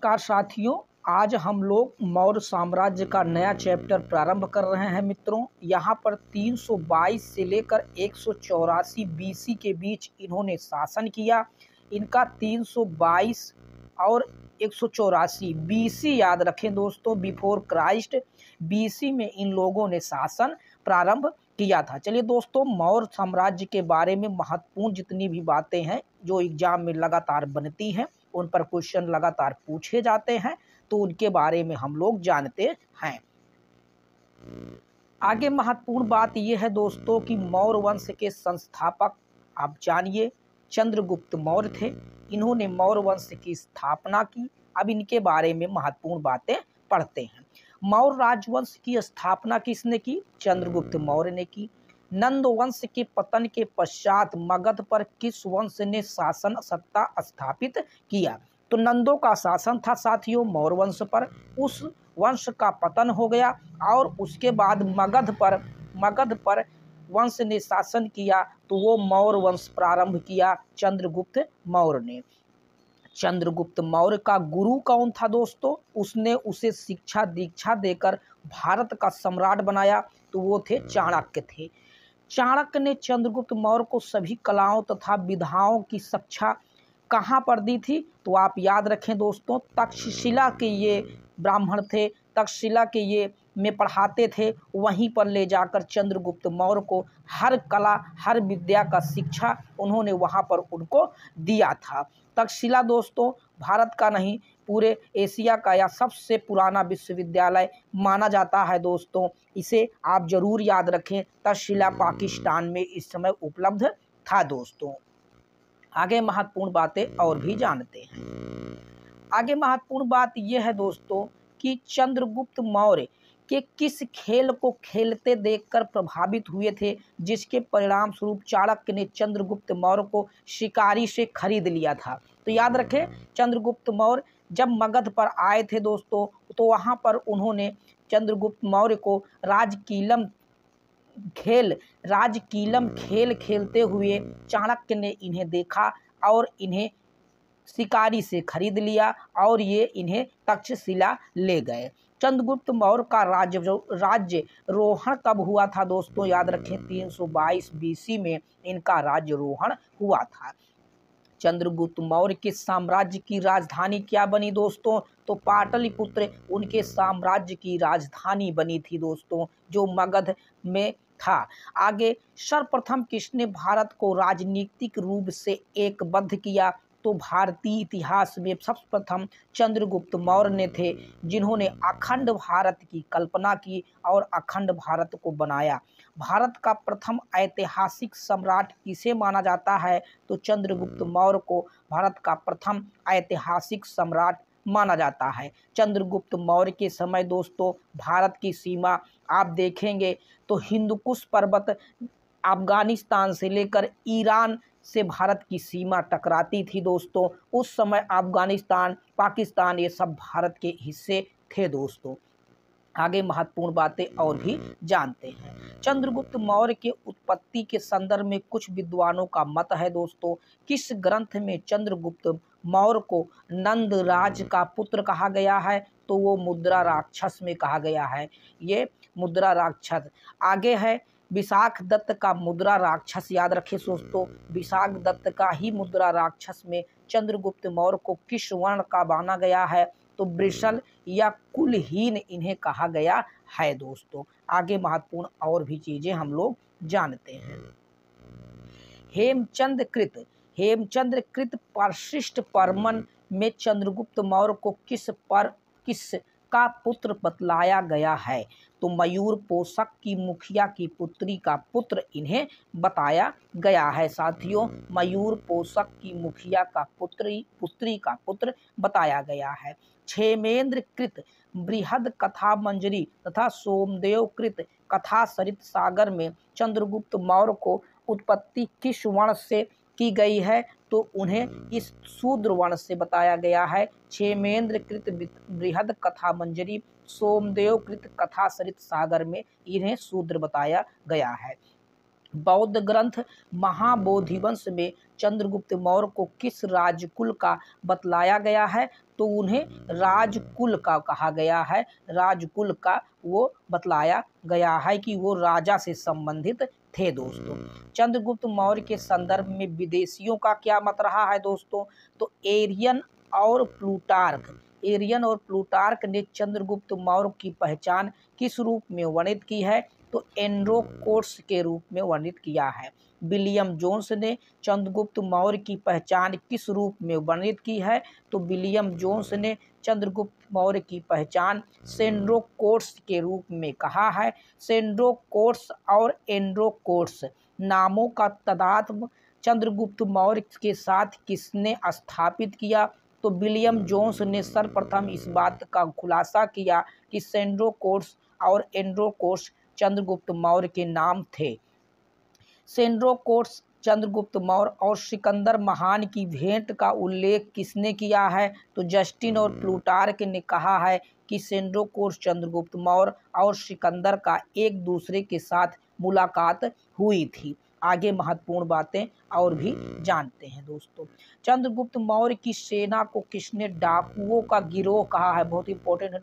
नमस्कार साथियों, आज हम लोग मौर्य साम्राज्य का नया चैप्टर प्रारंभ कर रहे हैं। मित्रों, यहाँ पर 322 से लेकर 184 बीसी के बीच इन्होंने शासन किया। इनका 322 और 184 बीसी याद रखें दोस्तों, बिफोर क्राइस्ट। बीसी में इन लोगों ने शासन प्रारंभ किया था। चलिए दोस्तों, मौर्य साम्राज्य के बारे में महत्वपूर्ण जितनी भी बातें हैं जो एग्जाम में लगातार बनती हैं, उन पर क्वेश्चन लगातार पूछे जाते हैं, तो उनके बारे में हम लोग जानते हैं। आगे महत्वपूर्ण बात यह है दोस्तों कि मौर्य वंश के संस्थापक आप जानिए चंद्रगुप्त मौर्य थे। इन्होंने मौर्य वंश की स्थापना की। अब इनके बारे में महत्वपूर्ण बातें पढ़ते हैं। मौर्य राजवंश की स्थापना किसने की? चंद्रगुप्त मौर्य ने की। नंद वंश के पतन के पश्चात मगध पर किस वंश ने शासन सत्ता स्थापित किया? तो नंदों का शासन था साथियों मौर्य वंश पर। उस वंश का पतन हो गया और उसके बाद मगध पर वंश ने शासन किया, तो वो मौर्य वंश प्रारंभ किया चंद्रगुप्त मौर्य ने। चंद्रगुप्त मौर्य का गुरु कौन था दोस्तों? उसने उसे शिक्षा दीक्षा देकर भारत का सम्राट बनाया, तो वो थे चाणक्य थे। चाणक्य ने चंद्रगुप्त मौर्य को सभी कलाओं तथा विधाओं की शिक्षा कहाँ पर दी थी? तो आप याद रखें दोस्तों, तक्षशिला के ये ब्राह्मण थे, तक्षशिला के ये में पढ़ाते थे। वहीं पर ले जाकर चंद्रगुप्त मौर्य को हर कला हर विद्या का शिक्षा उन्होंने वहाँ पर उनको दिया था। तक्षशिला दोस्तों भारत का नहीं, पूरे एशिया का या सबसे पुराना विश्वविद्यालय माना जाता है दोस्तों। इसे आप जरूर याद रखें। तक्षशिला पाकिस्तान में इस समय उपलब्ध था दोस्तों। आगे महत्वपूर्ण बातें और भी जानते हैं। आगे महत्वपूर्ण बात यह है दोस्तों कि चंद्रगुप्त मौर्य के किस खेल को खेलते देखकर प्रभावित हुए थे, जिसके परिणाम स्वरूप चाणक्य ने चंद्रगुप्त मौर्य को शिकारी से खरीद लिया था? तो याद रखें, चंद्रगुप्त मौर्य जब मगध पर आए थे दोस्तों, तो वहां पर उन्होंने चंद्रगुप्त मौर्य को राजकीलम खेल खेलते हुए चाणक्य ने इन्हें देखा और इन्हें शिकारी से खरीद लिया और ये इन्हें तक्षशिला ले गए। चंद्रगुप्त मौर्य का राज्यरोहण कब हुआ था दोस्तों? याद रखें, 322 बीसी में इनका राज्यरोहण हुआ था। चंद्रगुप्त मौर्य के साम्राज्य की राजधानी क्या बनी दोस्तों? तो पाटलिपुत्र उनके साम्राज्य की राजधानी बनी थी दोस्तों, जो मगध में था। आगे सर्वप्रथम किसने भारत को राजनीतिक रूप से एकबद्ध किया? तो भारतीय इतिहास में सर्वप्रथम चंद्रगुप्त मौर्य ने थे, जिन्होंने अखंड भारत की कल्पना की और अखंड भारत को बनाया। भारत का प्रथम ऐतिहासिक सम्राट किसे माना जाता है? तो चंद्रगुप्त मौर्य को भारत का प्रथम ऐतिहासिक सम्राट माना जाता है। चंद्रगुप्त मौर्य के समय दोस्तों भारत की सीमा आप देखेंगे तो हिंदुकुश पर्वत अफगानिस्तान से लेकर ईरान से भारत की सीमा टकराती थी दोस्तों। उस समय अफगानिस्तान पाकिस्तान ये सब भारत के हिस्से थे दोस्तों। आगे महत्वपूर्ण बातें और भी जानते हैं। चंद्रगुप्त मौर्य के उत्पत्ति के संदर्भ में कुछ विद्वानों का मत है दोस्तों। किस ग्रंथ में चंद्रगुप्त मौर्य को नंद राज का पुत्र कहा गया है? तो वो मुद्रा राक्षस में कहा गया है। ये मुद्रा राक्षस आगे है विशाख दत्त का मुद्रा राक्षस। याद रखें दोस्तों, विशाख दत्त का ही मुद्रा राक्षस में चंद्रगुप्त मौर्य को किस वर्ण का माना गया है? तो वृषल या कुलहीन इन्हें कहा गया है दोस्तों। आगे महत्वपूर्ण और भी चीजें हम लोग जानते हैं। हेमचंद्र कृत परिशिष्ट परमन में चंद्रगुप्त मौर्य को किस का पुत्र बतलाया गया है? तो मयूर पोषक की मुखिया की पुत्री का पुत्र इन्हें बताया गया है साथियों। मयूर पोषक की मुखिया का पुत्री का पुत्र बताया गया है। क्षेमेंद्र कृत बृहद कथा मंजरी तथा सोमदेव कृत कथा सरित सागर में चंद्रगुप्त मौर्य को उत्पत्ति किस वर्ण से की गई है? तो उन्हें इस शूद्र वर्ण से बताया गया है। क्षेमेंद्र कृत बृहद कथा मंजरी सोमदेव कृत कथा सरित सागर में इन्हें शूद्र बताया गया है। बौद्ध ग्रंथ महाबोधिवंश में चंद्रगुप्त मौर्य को किस राजकुल का बतलाया गया है? तो उन्हें राजकुल का कहा गया है। राजकुल का वो बतलाया गया है कि वो राजा से संबंधित थे दोस्तों। चंद्रगुप्त मौर्य के संदर्भ में विदेशियों का क्या मत रहा है दोस्तों? तो एरियन और प्लूटार्क ने चंद्रगुप्त मौर्य की पहचान किस रूप में वर्णित की है? तो एंड्रोकोर्स के रूप में वर्णित किया है। विलियम जोन्स ने चंद्रगुप्त मौर्य की पहचान किस रूप में वर्णित की है? तो विलियम जोन्स ने चंद्रगुप्त मौर्य की पहचान सेंड्रोकोर्स के रूप में कहा है। सेंड्रोकोर्स और एंड्रोकोर्स नामों का तदात्म्य चंद्रगुप्त मौर्य के साथ किसने स्थापित किया? तो विलियम जोन्स ने सर्वप्रथम इस बात का खुलासा किया कि सेंड्रोकोर्स और एंड्रोकोर्स चंद्रगुप्त मौर्य के नाम थे। सेंड्रोकोर्स चंद्रगुप्त मौर्य और सिकंदर महान की भेंट का उल्लेख किसने किया है? तो जस्टिन और प्लूटार्क ने कहा है कि सेंड्रोकोर्स चंद्रगुप्त मौर्य और सिकंदर का एक दूसरे के साथ मुलाकात हुई थी। आगे महत्वपूर्ण बातें और भी जानते हैं दोस्तों। चंद्रगुप्त मौर्य की सेना को किसने डाकुओं का गिरोह कहा है? बहुत इंपॉर्टेंट है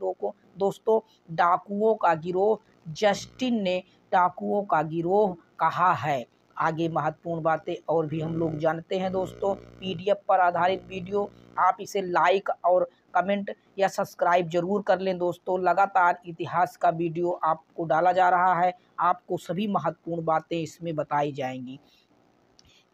दोस्तों। डाकुओं का गिरोह जस्टिन ने डाकुओं का गिरोह कहा है। आगे महत्वपूर्ण बातें और भी हम लोग जानते हैं दोस्तों। पीडीएफ पर आधारित वीडियो आप इसे लाइक और कमेंट या सब्सक्राइब जरूर कर लें दोस्तों। लगातार इतिहास का वीडियो आपको डाला जा रहा है, आपको सभी महत्वपूर्ण बातें इसमें बताई जाएंगी।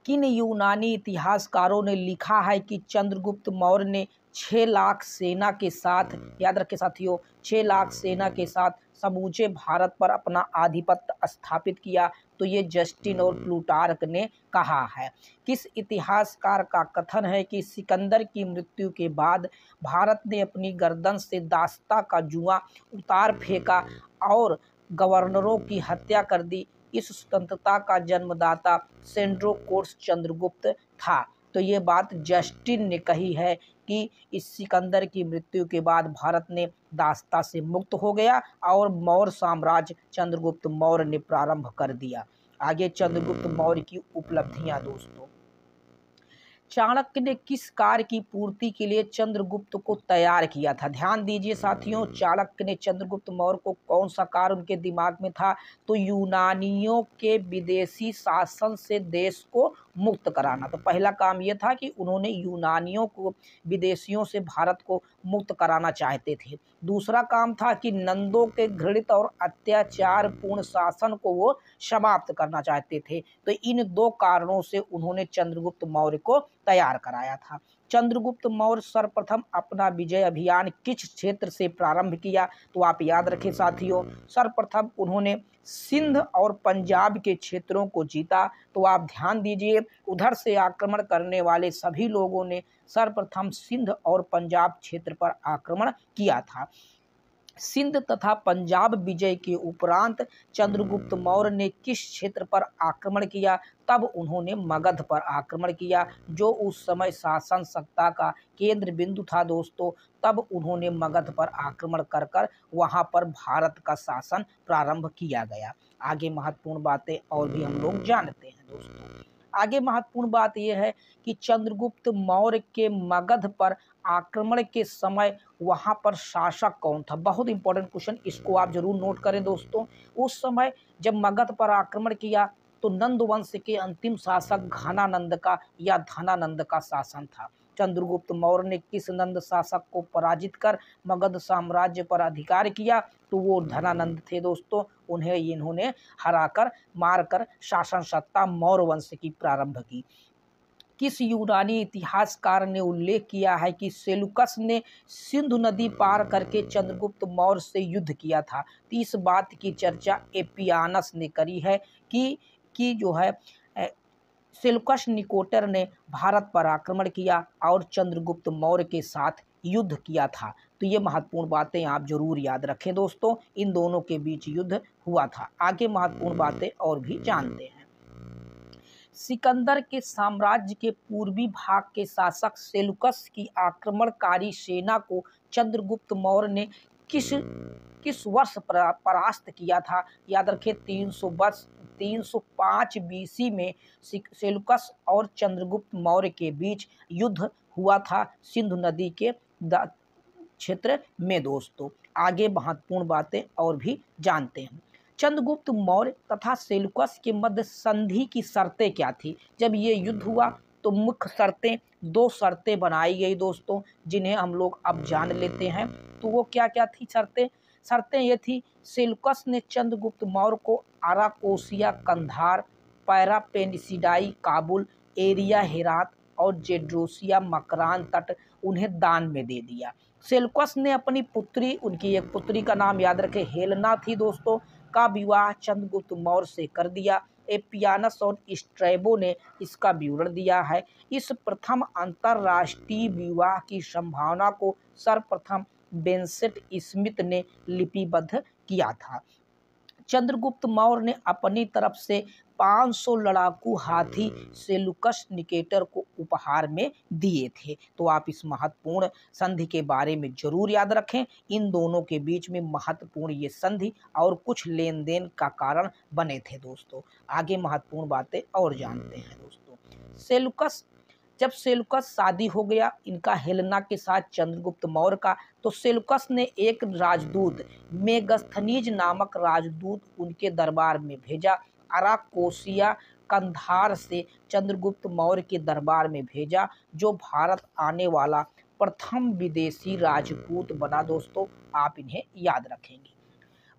किन यूनानी इतिहासकारों ने लिखा है कि चंद्रगुप्त मौर्य ने 6 लाख सेना के साथ, याद रखें साथियों, 6 लाख सेना के साथ समूचे भारत पर अपना आधिपत्य स्थापित किया? तो ये जस्टिन और प्लूटार्क ने कहा है। किस इतिहासकार का कथन है कि सिकंदर की मृत्यु के बाद भारत ने अपनी गर्दन से दास्ता का जुआ उतार फेंका और गवर्नरों की हत्या कर दी? इस स्वतंत्रता का जन्मदाता सेंड्रोकोर्स चंद्रगुप्त था। तो ये बात जस्टिन ने कही है कि इस सिकंदर की मृत्यु के बाद भारत ने दास्ता से मुक्त हो गया और मौर्य साम्राज्य चंद्रगुप्त मौर्य ने प्रारंभ कर दिया। आगे चंद्रगुप्त मौर्य की उपलब्धियां दोस्तों। चाणक्य ने किस कार्य की पूर्ति के लिए चंद्रगुप्त को तैयार किया था? ध्यान दीजिए साथियों, चाणक्य ने चंद्रगुप्त मौर्य को कौन सा कार्य उनके दिमाग में था? तो यूनानियों के विदेशी शासन से देश को मुक्त कराना। तो पहला काम यह था कि उन्होंने यूनानियों को, विदेशियों से भारत को मुक्त कराना चाहते थे। दूसरा काम था कि नंदों के घृणित और अत्याचारपूर्ण शासन को वो समाप्त करना चाहते थे। तो इन 2 कारणों से उन्होंने चंद्रगुप्त मौर्य को तैयार कराया था। चंद्रगुप्त मौर्य सर्वप्रथम अपना विजय अभियान किस क्षेत्र से प्रारंभ किया? तो आप याद रखें साथियों, सर्वप्रथम उन्होंने सिंध और पंजाब के क्षेत्रों को जीता। तो आप ध्यान दीजिए, उधर से आक्रमण करने वाले सभी लोगों ने सर्वप्रथम सिंध और पंजाब क्षेत्र पर आक्रमण किया था। सिंध तथा पंजाब विजय के उपरांत चंद्रगुप्त मौर्य ने किस क्षेत्र पर आक्रमण किया? तब उन्होंने मगध पर आक्रमण किया, जो उस समय शासन सत्ता का केंद्र बिंदु था दोस्तों। तब उन्होंने मगध पर आक्रमण कर वहां पर भारत का शासन प्रारंभ किया गया। आगे महत्वपूर्ण बातें और भी हम लोग जानते हैं दोस्तों। आगे महत्वपूर्ण बात यह है कि चंद्रगुप्त मौर्य के मगध पर आक्रमण के समय वहां पर शासक कौन था? बहुत इंपॉर्टेंट क्वेश्चन, इसको आप जरूर नोट करें दोस्तों। उस समय जब मगध पर आक्रमण किया तो नंद वंश के अंतिम शासक घनानंद का या धनानंद का शासन था। चंद्रगुप्त मौर्य ने किस नंद शासक को पराजित कर मगध साम्राज्य पर अधिकार किया? तो वो धनानंद थे दोस्तों। उन्हें इन्होंने हराकर, मारकर शासन सत्ता मौर्य वंश की प्रारंभ की। किस यूनानी इतिहासकार ने उल्लेख किया है कि सेलुकस ने सिंधु नदी पार करके चंद्रगुप्त मौर्य से युद्ध किया था? तो इस बात की चर्चा एपियानस ने करी है कि जो है सेलुकस निकोटर ने भारत पर आक्रमण किया और चंद्रगुप्त मौर्य के साथ युद्ध किया था। तो ये महत्वपूर्ण बातें आप जरूर याद रखें दोस्तों, इन दोनों के बीच युद्ध हुआ था। आगे महत्वपूर्ण बातें और भी जानते हैं। सिकंदर के साम्राज्य के पूर्वी भाग के शासक सेलुकस की आक्रमणकारी सेना को चंद्रगुप्त मौर्य ने किस वर्ष परास्त किया था? याद रखें, 305 बीसी में सेलुकस और चंद्रगुप्त मौर्य के बीच युद्ध हुआ था सिंधु नदी के क्षेत्र में दोस्तों। आगे महत्वपूर्ण बातें और भी जानते हैं। चंद्रगुप्त मौर्य तथा सेल्युकस के मध्य संधि की शर्तें क्या थी? जब ये युद्ध हुआ तो मुख्य शर्तें, दो शर्तें बनाई गई दोस्तों, जिन्हें हम लोग अब जान लेते हैं। तो वो क्या क्या थी शर्तें? शर्तें ये थी, सेल्युकस ने चंद्रगुप्त मौर्य को आराकोसिया, कंधार, पैरापेनिसिडाई, काबुल, एरिया, हेरात और जेड्रोसिया, मकरान तट उन्हें दान में दे दिया। सेल्युकस ने अपनी पुत्री, उनकी एक पुत्री का नाम याद रखें हेलेना थी दोस्तों, का विवाह चंद्रगुप्त मौर्य से कर दिया। एपियानस और स्ट्रैबो ने इसका विवरण दिया है। इस प्रथम अंतरराष्ट्रीय विवाह की संभावना को सर्वप्रथम बेंसेट स्मिथ ने लिपिबद्ध किया था। चंद्रगुप्त मौर्य ने अपनी तरफ से 500 लड़ाकू हाथी सेल्युकस निकेटर को उपहार में दिए थे। तो आप इस महत्वपूर्ण संधि के बारे में जरूर याद रखें। इन दोनों के बीच में महत्वपूर्ण ये संधि और कुछ लेन देन का कारण बने थे दोस्तों। आगे महत्वपूर्ण बातें और जानते हैं दोस्तों। जब सेल्युकस शादी हो गया इनका हेलेना के साथ चंद्रगुप्त मौर्य का, तो सेल्युकस ने एक राजदूत, मेगस्थनीज नामक राजदूत उनके दरबार में भेजा। अराकोसिया, कंधार से चंद्रगुप्त मौर्य के दरबार में भेजा, जो भारत आने वाला प्रथम विदेशी राजपूत बना दोस्तों। आप इन्हें याद रखेंगे।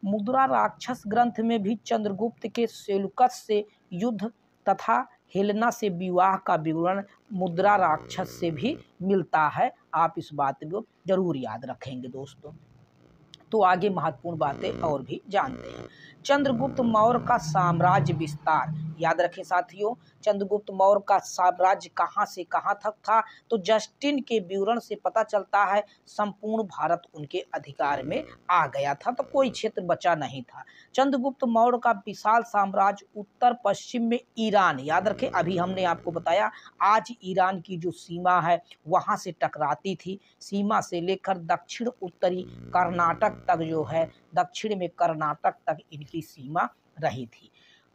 मुद्रा राक्षस ग्रंथ में भी चंद्रगुप्त के सेल्युकस से युद्ध तथा हेलेना से विवाह का विवरण मुद्रा राक्षस से भी मिलता है। आप इस बात को जरूर याद रखेंगे दोस्तों। तो आगे महत्वपूर्ण बातें और भी जानते हैं। चंद्रगुप्त मौर्य का साम्राज्य विस्तार याद रखें साथियों। चंद्रगुप्त मौर्य का साम्राज्य कहाँ से कहाँ तक था? तो जस्टिन के विवरण से पता चलता है संपूर्ण भारत उनके अधिकार में आ गया था, तो कोई क्षेत्र बचा नहीं था। चंद्रगुप्त मौर्य का विशाल साम्राज्य उत्तर पश्चिम में ईरान, याद रखें अभी हमने आपको बताया आज ईरान की जो सीमा है वहाँ से टकराती थी। सीमा से लेकर दक्षिण उत्तरी कर्नाटक तक जो है, दक्षिण में कर्नाटक तक इनकी सीमा रही थी।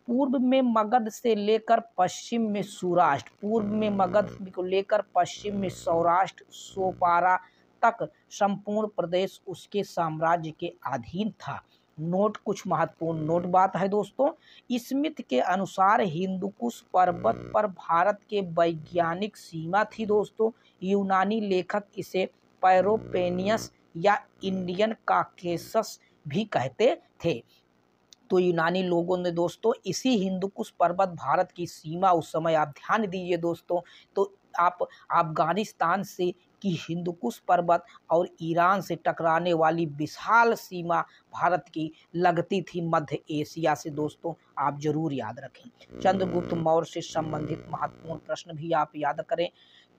पूर्व में मगध से लेकर पश्चिम में सौराष्ट्र, पूर्व में मगध को लेकर पश्चिम में सौराष्ट्र, सोपारा तक संपूर्ण प्रदेश उसके साम्राज्य के अधीन था। नोट, कुछ महत्वपूर्ण नोट बात है दोस्तों। स्मिथ के अनुसार हिंदुकुश पर्वत पर भारत के वैज्ञानिक सीमा थी दोस्तों। यूनानी लेखक इसे पैरोपेनियस या इंडियन काकेसस भी कहते थे। तो यूनानी लोगों ने दोस्तों इसी हिंदुकुश पर्वत भारत की सीमा, उस समय आप ध्यान दीजिए दोस्तों, तो आप अफगानिस्तान से की हिंदुकुश पर्वत और ईरान से टकराने वाली विशाल सीमा भारत की लगती थी मध्य एशिया से दोस्तों। आप जरूर याद रखें। चंद्रगुप्त मौर्य से संबंधित महत्वपूर्ण प्रश्न भी आप याद करें।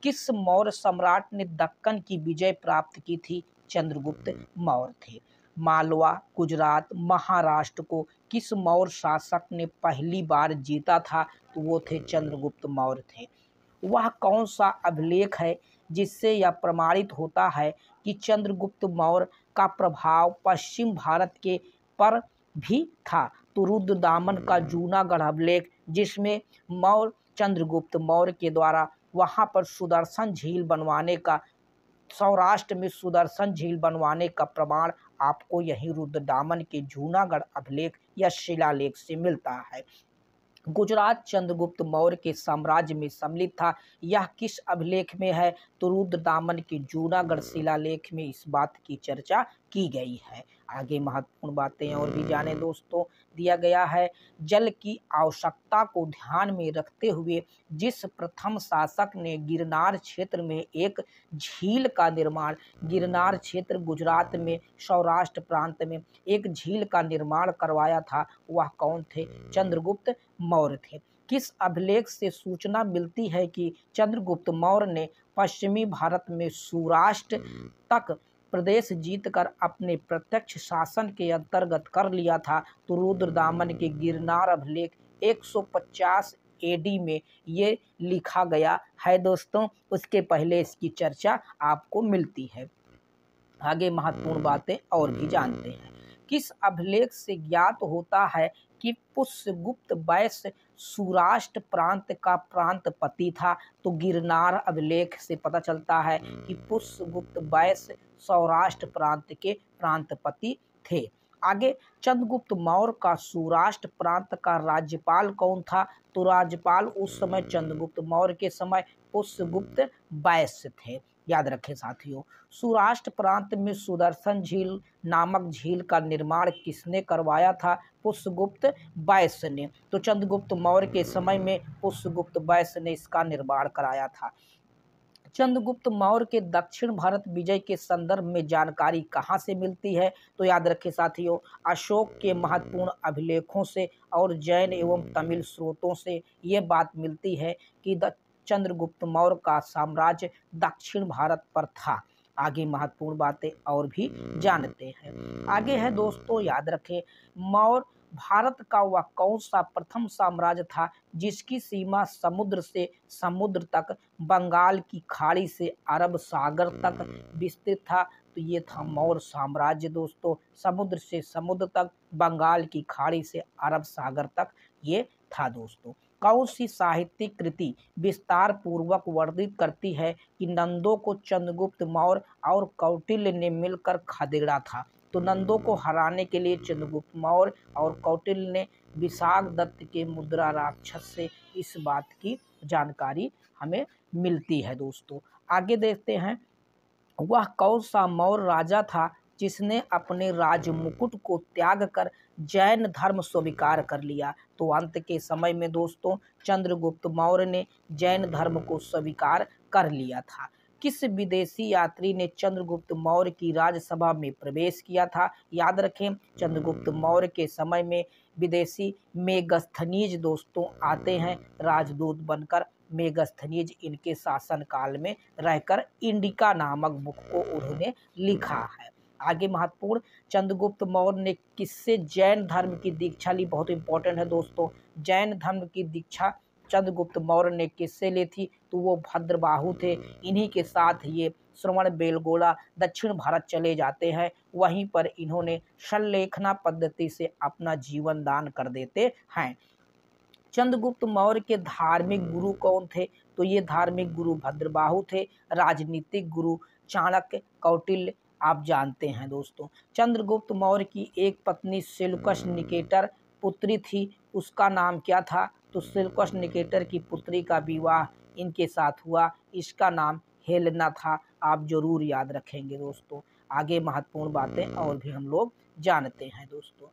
किस मौर्य सम्राट ने दक्कन की विजय प्राप्त की थी? चंद्रगुप्त मौर्य थे। मालवा, गुजरात, महाराष्ट्र को किस मौर्य शासक ने पहली बार जीता था? तो वो थे चंद्रगुप्त मौर्य थे। वह कौन सा अभिलेख है जिससे यह प्रमाणित होता है कि चंद्रगुप्त मौर्य का प्रभाव पश्चिम भारत के पर भी था? तो रुद्रदामन का जूनागढ़ अभिलेख, जिसमें मौर्य चंद्रगुप्त मौर्य के द्वारा वहां पर सुदर्शन झील बनवाने का, सौराष्ट्र में सुदर्शन झील बनवाने का प्रमाण आपको यही रुद्रदामन के जूनागढ़ अभिलेख या शिलालेख से मिलता है। गुजरात चंद्रगुप्त मौर्य के साम्राज्य में सम्मिलित था, यह किस अभिलेख में है? तो रुद्रदामन के जूनागढ़ शिलालेख में इस बात की चर्चा की गई है। आगे महत्वपूर्ण बातें और भी जाने दोस्तों। दिया गया है, जल की आवश्यकता को ध्यान में रखते हुए जिस प्रथम शासक ने गिरनार क्षेत्र में एक झील का निर्माण, गिरनार क्षेत्र गुजरात में सौराष्ट्र प्रांत में एक झील का निर्माण करवाया था, वह कौन थे? चंद्रगुप्त मौर्य थे। किस अभिलेख से सूचना मिलती है कि चंद्रगुप्त मौर्य ने पश्चिमी भारत में सौराष्ट्र तक प्रदेश जीतकर अपने प्रत्यक्ष शासन के अंतर्गत कर लिया था? तो रुद्रदामन के गिरनार अभिलेख 150 एडी में ये लिखा गया है दोस्तों। उसके पहले इसकी चर्चा आपको मिलती है। आगे महत्वपूर्ण बातें और भी जानते हैं। किस अभिलेख से ज्ञात होता है कि पुष्यगुप्त वैश्य सौराष्ट्र प्रांत का प्रांतपति था। तो गिरनार अभिलेख से पता चलता है कि पुष्यगुप्त वैश्य सौराष्ट्र प्रांत के प्रांतपति थे। आगे, चंद्रगुप्त मौर्य का सौराष्ट्र प्रांत का राज्यपाल कौन था? तो राज्यपाल उस समय चंद्रगुप्त मौर्य के समय पुष्यगुप्त वैश्य थे। याद रखें साथियों। सौराष्ट्र प्रांत में सुदर्शन झील नामक झील का निर्माण किसने करवाया था? पुष्यगुप्त वैश्य ने। तो चंद्रगुप्त मौर्य के समय में पुष्यगुप्त वैश्य ने इसका निर्माण कराया था। चंद्रगुप्त मौर्य के दक्षिण भारत विजय के संदर्भ में जानकारी कहाँ से मिलती है? तो याद रखें साथियों, अशोक के महत्वपूर्ण अभिलेखों से और जैन एवं तमिल स्रोतों से ये बात मिलती है कि चंद्रगुप्त मौर्य का साम्राज्य दक्षिण भारत पर था। आगे महत्वपूर्ण बातें और भी जानते हैं। आगे है दोस्तों, याद रखें, मौर्य भारत का वह कौन सा प्रथम साम्राज्य था जिसकी सीमा समुद्र से समुद्र तक, बंगाल की खाड़ी से अरब सागर तक विस्तृत था? तो ये था मौर्य साम्राज्य दोस्तों, समुद्र से समुद्र तक, बंगाल की खाड़ी से अरब सागर तक ये था दोस्तों। कौन सी साहित्यिक कृति विस्तार पूर्वक वर्णित करती है कि नंदों को चंद्रगुप्त मौर्य और कौटिल्य ने मिलकर खदेड़ा था? तो नंदों को हराने के लिए चंद्रगुप्त मौर्य और कौटिल्य ने विशाखदत्त के मुद्रा राक्षस से इस बात की जानकारी हमें मिलती है दोस्तों। आगे देखते हैं, वह कौन सा मौर्य राजा था जिसने अपने राजमुकुट को त्याग कर जैन धर्म स्वीकार कर लिया? तो अंत के समय में दोस्तों चंद्रगुप्त मौर्य ने जैन धर्म को स्वीकार कर लिया था। किस विदेशी यात्री ने चंद्रगुप्त मौर्य की राजसभा में प्रवेश किया था? याद रखें, चंद्रगुप्त मौर्य के समय में विदेशी मेगस्थनीज दोस्तों आते हैं राजदूत बनकर। मेगस्थनीज इनके शासनकाल में रहकर इंडिका नामक बुक को उन्होंने लिखा है। आगे महत्वपूर्ण, चंद्रगुप्त मौर्य ने किससे जैन धर्म की दीक्षा ली? बहुत इंपॉर्टेंट है दोस्तों। जैन धर्म की दीक्षा चंद्रगुप्त मौर्य ने किससे ली थी? तो वो भद्रबाहु थे। इन्हीं के साथ ये श्रवण बेलगोला दक्षिण भारत चले जाते हैं। वहीं पर इन्होंने संलेखना पद्धति से अपना जीवन दान कर देते हैं। चंद्रगुप्त मौर्य के धार्मिक गुरु कौन थे? तो ये धार्मिक गुरु भद्रबाहु थे। राजनीतिक गुरु चाणक्य, कौटिल्य आप जानते हैं दोस्तों। चंद्रगुप्त मौर्य की एक पत्नी सेल्यूकस निकेटर पुत्री थी, उसका नाम क्या था? तो सेल्यूकस निकेटर की पुत्री का विवाह इनके साथ हुआ, इसका नाम हेलेना था। आप जरूर याद रखेंगे दोस्तों। आगे महत्वपूर्ण बातें और भी हम लोग जानते हैं दोस्तों।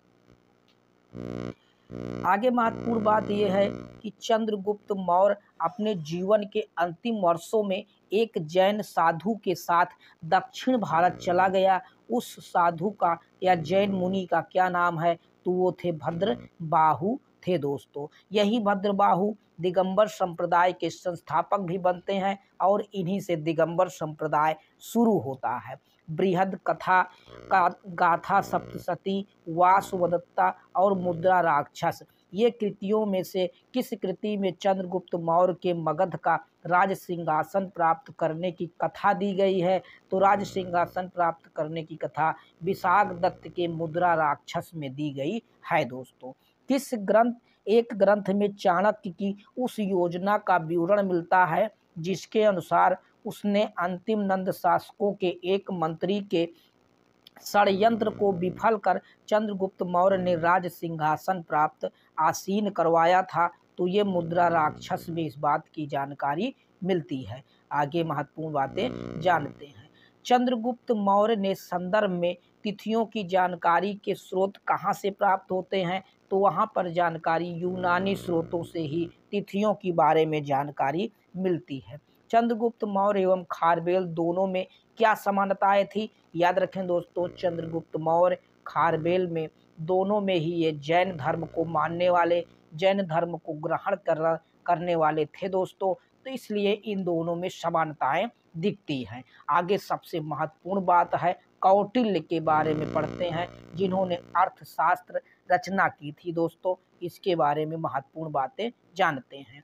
आगे महत्वपूर्ण बात यह है कि चंद्रगुप्त मौर्य अपने जीवन के अंतिम वर्षों में एक जैन साधु के साथ दक्षिण भारत चला गया। उस साधु का या जैन मुनि का क्या नाम है? तो वो थे भद्रबाहु थे दोस्तों। यही भद्रबाहु दिगंबर संप्रदाय के संस्थापक भी बनते हैं और इन्हीं से दिगंबर संप्रदाय शुरू होता है। बृहद कथा का गाथा सप्तशती, वासुवदत्ता और मुद्रा राक्षस, ये कृतियों में से किस कृति में चंद्रगुप्त मौर्य के मगध का राज सिंहासन प्राप्त करने की कथा दी गई है? तो राज सिंहासन प्राप्त करने की कथा विशाखदत्त के मुद्रा राक्षस में दी गई है दोस्तों। किस ग्रंथ एक ग्रंथ में चाणक्य की उस योजना का विवरण मिलता है जिसके अनुसार उसने अंतिम नंद शासकों के एक मंत्री के षड्यंत्र को विफल कर चंद्रगुप्त मौर्य ने राज सिंहासन प्राप्त आसीन करवाया था? तो ये मुद्रा राक्षस में इस बात की जानकारी मिलती है। आगे महत्वपूर्ण बातें जानते हैं। चंद्रगुप्त मौर्य ने संदर्भ में तिथियों की जानकारी के स्रोत कहाँ से प्राप्त होते हैं? तो वहाँ पर जानकारी यूनानी स्रोतों से ही तिथियों के बारे में जानकारी मिलती है। चंद्रगुप्त मौर्य एवं खारवेल दोनों में क्या समानताएं थी? याद रखें दोस्तों, चंद्रगुप्त मौर्य खारवेल में दोनों में ही ये जैन धर्म को मानने वाले, जैन धर्म को ग्रहण करने वाले थे दोस्तों। तो इसलिए इन दोनों में समानताएं दिखती हैं। आगे सबसे महत्वपूर्ण बात है कौटिल्य के बारे में पढ़ते हैं, जिन्होंने अर्थशास्त्र रचना की थी दोस्तों। इसके बारे में महत्वपूर्ण बातें जानते हैं।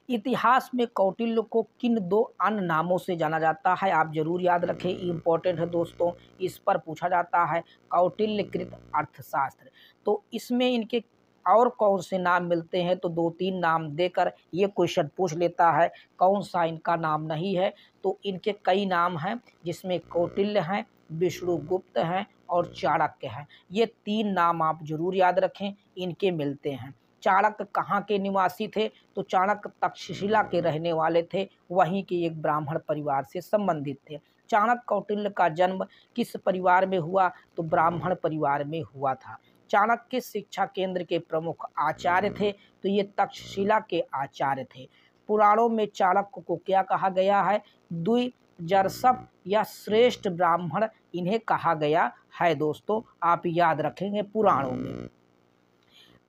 इतिहास में कौटिल्य को किन दो अन्य नामों से जाना जाता है? आप जरूर याद रखें, इम्पोर्टेंट है दोस्तों, इस पर पूछा जाता है। कौटिल्यकृत अर्थशास्त्र, तो इसमें इनके और कौन से नाम मिलते हैं, तो 2-3 नाम देकर ये क्वेश्चन पूछ लेता है कौन सा इनका नाम नहीं है। तो इनके कई नाम हैं, जिसमें कौटिल्य हैं, विष्णुगुप्त हैं और चाणक्य हैं। ये 3 नाम आप जरूर याद रखें, इनके मिलते हैं। चाणक्य कहाँ के निवासी थे, तो चाणक्य तक्षशिला के रहने वाले थे, वहीं के एक ब्राह्मण परिवार से संबंधित थे। चाणक्य कौटिल्य का जन्म किस परिवार में हुआ, तो ब्राह्मण परिवार में हुआ था। चाणक्य शिक्षा केंद्र के प्रमुख आचार्य थे, तो ये तक्षशिला के आचार्य थे। पुराणों में चाणक्य को क्या कहा गया है, द्विजर्षभ या श्रेष्ठ ब्राह्मण इन्हें कहा गया है। दोस्तों आप याद रखेंगे पुराणों में।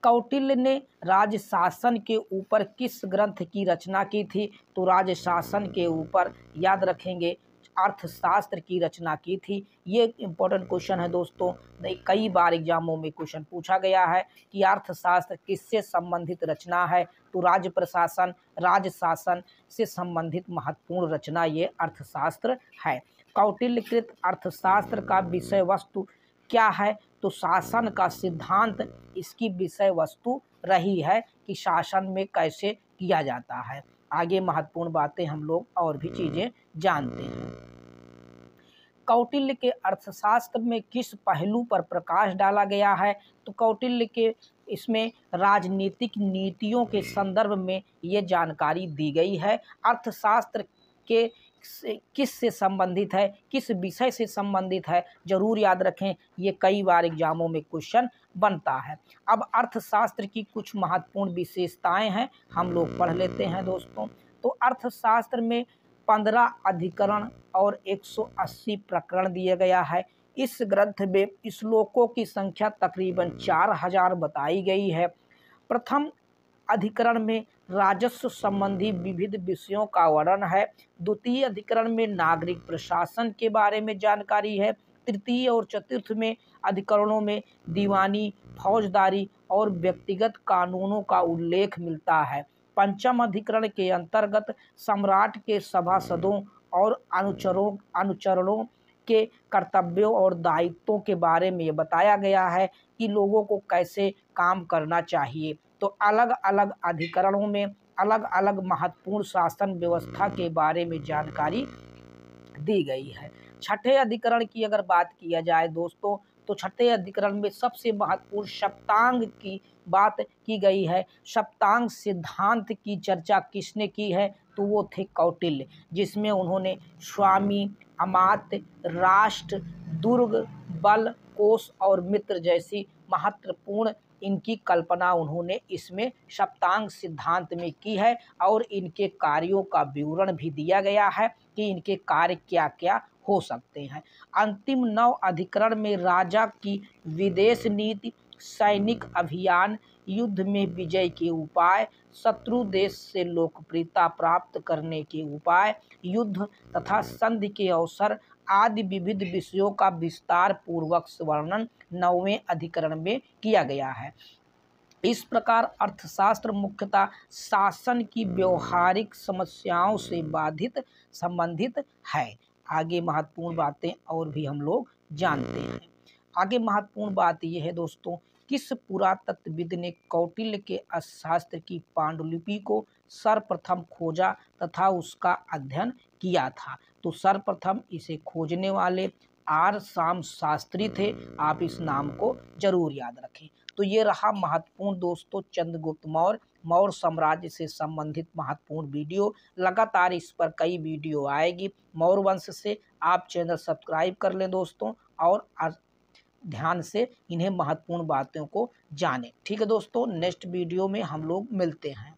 कौटिल्य ने राजशासन के ऊपर किस ग्रंथ की रचना की थी, तो राजशासन के ऊपर याद रखेंगे अर्थशास्त्र की रचना की थी। ये इंपॉर्टेंट क्वेश्चन है दोस्तों, कई बार एग्जामों में क्वेश्चन पूछा गया है कि अर्थशास्त्र किससे संबंधित रचना है, तो राजशासन से संबंधित महत्वपूर्ण रचना ये अर्थशास्त्र है। कौटिल्यकृत अर्थशास्त्र का विषय वस्तु क्या है, तो शासन का सिद्धांत इसकी विषय वस्तु रही है कि शासन में कैसे किया जाता है। आगे महत्वपूर्ण बातें हम लोग और भी चीजें जानते हैं। कौटिल्य के अर्थशास्त्र में किस पहलू पर प्रकाश डाला गया है, तो कौटिल्य के इसमें राजनीतिक नीतियों के संदर्भ में ये जानकारी दी गई है। अर्थशास्त्र के किस से संबंधित है, किस विषय से संबंधित है, जरूर याद रखें, ये कई बार एग्जामों में क्वेश्चन बनता है। अब अर्थशास्त्र की कुछ महत्वपूर्ण विशेषताएं हैं, हम लोग पढ़ लेते हैं दोस्तों। तो अर्थशास्त्र में 15 अधिकरण और 180 प्रकरण दिए गया है। इस ग्रंथ में श्लोकों की संख्या तकरीबन 4000 बताई गई है। प्रथम अधिकरण में राजस्व संबंधी विविध विषयों का वर्णन है। द्वितीय अधिकरण में नागरिक प्रशासन के बारे में जानकारी है। तृतीय और चतुर्थ में अधिकरणों में दीवानी, फौजदारी और व्यक्तिगत कानूनों का उल्लेख मिलता है। पंचम अधिकरण के अंतर्गत सम्राट के सभासदों और अनुचरणों के कर्तव्यों और दायित्वों के बारे में ये बताया गया है कि लोगों को कैसे काम करना चाहिए। तो अलग अलग अधिकरणों में अलग अलग महत्वपूर्ण शासन व्यवस्था के बारे में जानकारी दी गई है। छठे अधिकरण की अगर बात किया जाए दोस्तों, तो छठे अधिकरण में सबसे महत्वपूर्ण सप्तांग की बात की गई है। सप्तांग सिद्धांत की चर्चा किसने की है, तो वो थे कौटिल्य, जिसमें उन्होंने स्वामी, अमात्य, राष्ट्र, दुर्ग, बल, कोष और मित्र जैसी महत्वपूर्ण इनकी कल्पना उन्होंने इसमें सप्तांग सिद्धांत में की है। और इनके कार्यों का विवरण भी दिया गया है कि इनके कार्य क्या क्या हो सकते हैं। अंतिम 9 अधिकरण में राजा की विदेश नीति, सैनिक अभियान, युद्ध में विजय के उपाय, शत्रु देश से लोकप्रियता प्राप्त करने के उपाय, युद्ध तथा संधि के अवसर आदि विविध विषयों का विस्तार पूर्वक वर्णन 9वें अधिकरण में किया गया है। इस प्रकार अर्थशास्त्र मुख्यतः शासन की व्यवहारिक समस्याओं से संबंधित है। आगे महत्वपूर्ण बातें और भी हम लोग जानते हैं। आगे महत्वपूर्ण बात यह है दोस्तों, किस पुरातत्वविद ने कौटिल्य के अर्थशास्त्र की पांडुलिपि को सर्वप्रथम खोजा तथा उसका अध्ययन किया था, तो सर्वप्रथम इसे खोजने वाले आर शाम शास्त्री थे। आप इस नाम को जरूर याद रखें। तो ये रहा महत्वपूर्ण दोस्तों चंद्रगुप्त मौर्य साम्राज्य से संबंधित महत्वपूर्ण वीडियो। लगातार इस पर कई वीडियो आएगी मौर्य वंश से। आप चैनल सब्सक्राइब कर लें दोस्तों और ध्यान से इन्हें महत्वपूर्ण बातों को जानें। ठीक है दोस्तों, नेक्स्ट वीडियो में हम लोग मिलते हैं।